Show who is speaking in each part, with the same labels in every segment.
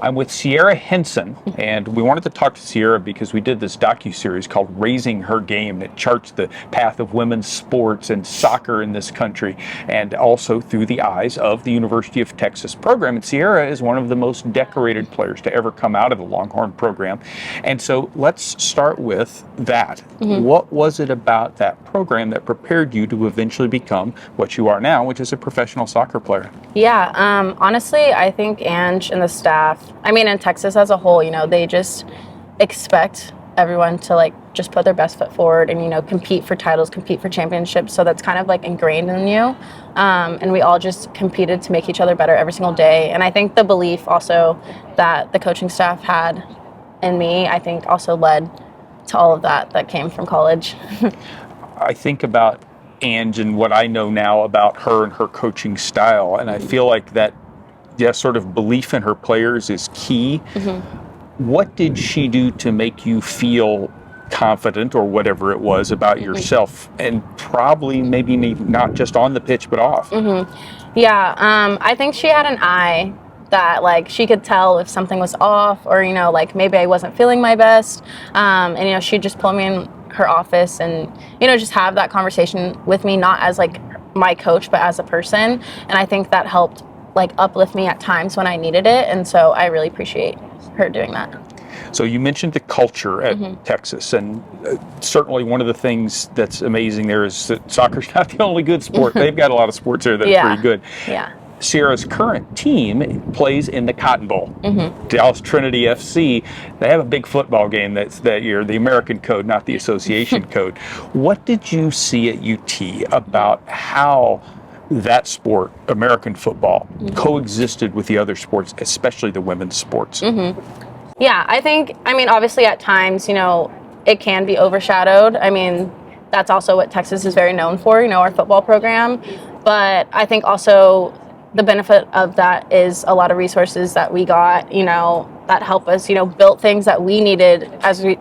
Speaker 1: I'm with Cyera Hintzen, and we wanted to talk to Cyera because we did this docuseries called Raising Her Game that charts the path of women's sports and soccer in this country, and also through the eyes of the University of Texas program. And Cyera is one of the most decorated players to ever come out of the Longhorn program. And so let's start with that. What was it about that program that prepared you to eventually become what you are now, which is a professional soccer player?
Speaker 2: Yeah, honestly, I think Ange and the staff, I mean, in Texas as a whole, they just expect everyone to just put their best foot forward and, compete for titles, compete for championships. So that's kind of ingrained in you. And we all just competed to make each other better every single day. And I think the belief also that the coaching staff had in me, I think also led to all of that came from college.
Speaker 1: I think about Ange and what I know now about her and her coaching style, and I feel like that sort of belief in her players is key. What did she do to make you feel confident, or whatever it was, about yourself, and probably maybe not just on the pitch but off?
Speaker 2: Yeah, I think she had an eye that she could tell if something was off, or maybe I wasn't feeling my best, and she'd just pull me in her office and just have that conversation with me, not as my coach but as a person. And I think that helped uplift me at times when I needed it, and so I really appreciate her doing that.
Speaker 1: So you mentioned the culture at Texas, and certainly one of the things that's amazing there is that soccer's not the only good sport. They've got a lot of sports there that are pretty good.
Speaker 2: Yeah.
Speaker 1: Cyera's current team plays in the Cotton Bowl. Dallas Trinity FC, they have a big football game that year, the American code, not the association code. What did you see at UT about how that sport, American football, coexisted with the other sports, especially the women's sports?
Speaker 2: Yeah, I mean, obviously at times, it can be overshadowed. I mean, that's also what Texas is very known for, our football program. But I think also the benefit of that is a lot of resources that we got, that help us, build things that we needed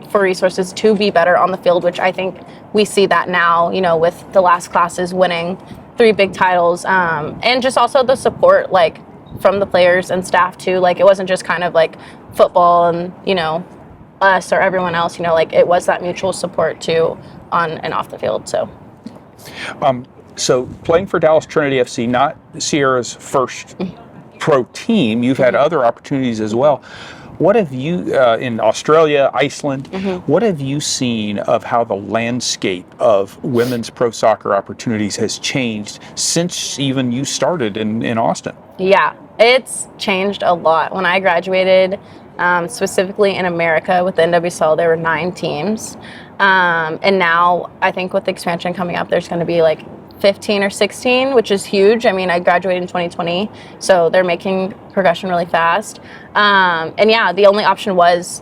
Speaker 2: for resources to be better on the field, which I think we see that now, with the last classes winning 3 big titles, and just also the support, from the players and staff too. It wasn't just kind of football and, us or everyone else, it was that mutual support too on and off the field.
Speaker 1: So playing for Dallas Trinity FC, not Cyera's first pro team, you've had other opportunities as well. What have you, in Australia, Iceland, what have you seen of how the landscape of women's pro soccer opportunities has changed since even you started in Austin? Yeah,
Speaker 2: it's changed a lot. When I graduated, specifically in America with the NWSL, there were 9 teams. And now I think with the expansion coming up, there's going to be 15 or 16, which is huge. I mean, I graduated in 2020, so they're making progression really fast. And yeah, the only option was,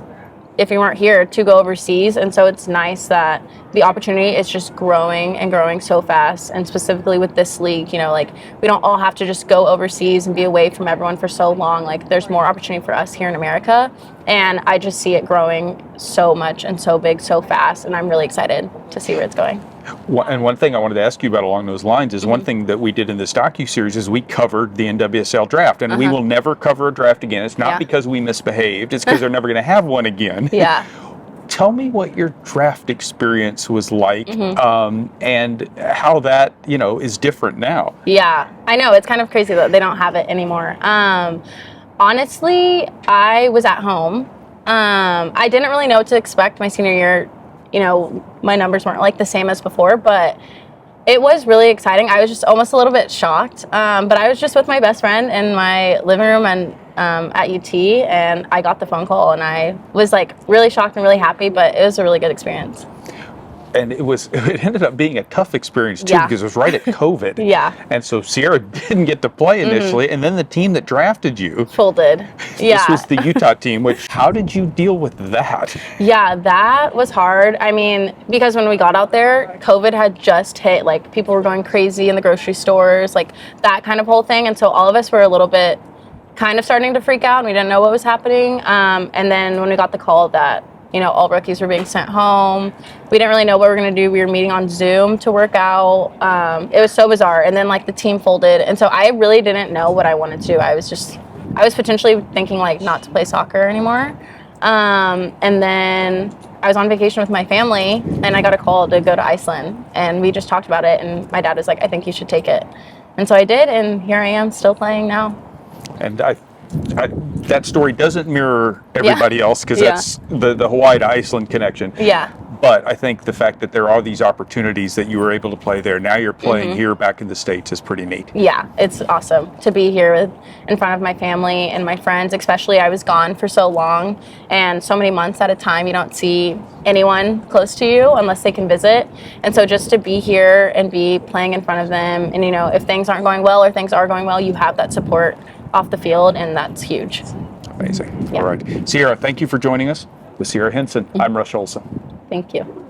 Speaker 2: if you weren't here, to go overseas. And so it's nice that the opportunity is just growing and growing so fast. And specifically with this league, we don't all have to just go overseas and be away from everyone for so long. There's more opportunity for us here in America. And I just see it growing so much and so big, so fast. And I'm really excited to see where it's going.
Speaker 1: And one thing I wanted to ask you about along those lines is one thing that we did in this docuseries is we covered the NWSL draft, and we will never cover a draft again. It's not because we misbehaved, it's because they're never going to have one again.
Speaker 2: Yeah.
Speaker 1: Tell me what your draft experience was like, and how that, is different now.
Speaker 2: Yeah, I know. It's kind of crazy that they don't have it anymore. Honestly, I was at home. I didn't really know what to expect my senior year. My numbers weren't the same as before, but it was really exciting. I was just almost a little bit shocked. But I was just with my best friend in my living room and at UT, and I got the phone call, and I was really shocked and really happy, but it was a really good experience.
Speaker 1: And it ended up being a tough experience too, because it was right at COVID. And so Cyera didn't get to play initially, and then the team that drafted you
Speaker 2: folded.
Speaker 1: This was the Utah team, how did you deal with that?
Speaker 2: Yeah, that was hard. I mean, because when we got out there, COVID had just hit, people were going crazy in the grocery stores, that kind of whole thing. And so all of us were a little bit kind of starting to freak out, and we didn't know what was happening. And then when we got the call that all rookies were being sent home, we didn't really know what we were going to do. We were meeting on Zoom to work out. It was so bizarre. And then the team folded. And so I really didn't know what I wanted to do. I was just I was potentially thinking like not to play soccer anymore. And then I was on vacation with my family and I got a call to go to Iceland, and we just talked about it, and my dad was like, I think you should take it. And so I did, and here I am still playing now.
Speaker 1: And that story doesn't mirror everybody else, because that's the Hawaii to Iceland connection.
Speaker 2: Yeah.
Speaker 1: But I think the fact that there are these opportunities that you were able to play there, now you're playing here back in the States, is pretty neat.
Speaker 2: Yeah, it's awesome to be here in front of my family and my friends, especially I was gone for so long and so many months at a time. You don't see anyone close to you unless they can visit. And so just to be here and be playing in front of them, and if things aren't going well or things are going well, you have that support off the field, and that's huge.
Speaker 1: Amazing. Yeah. All right. Cyera, thank you for joining us with Cyera Hintzen. I'm Rush Olson.
Speaker 2: Thank you.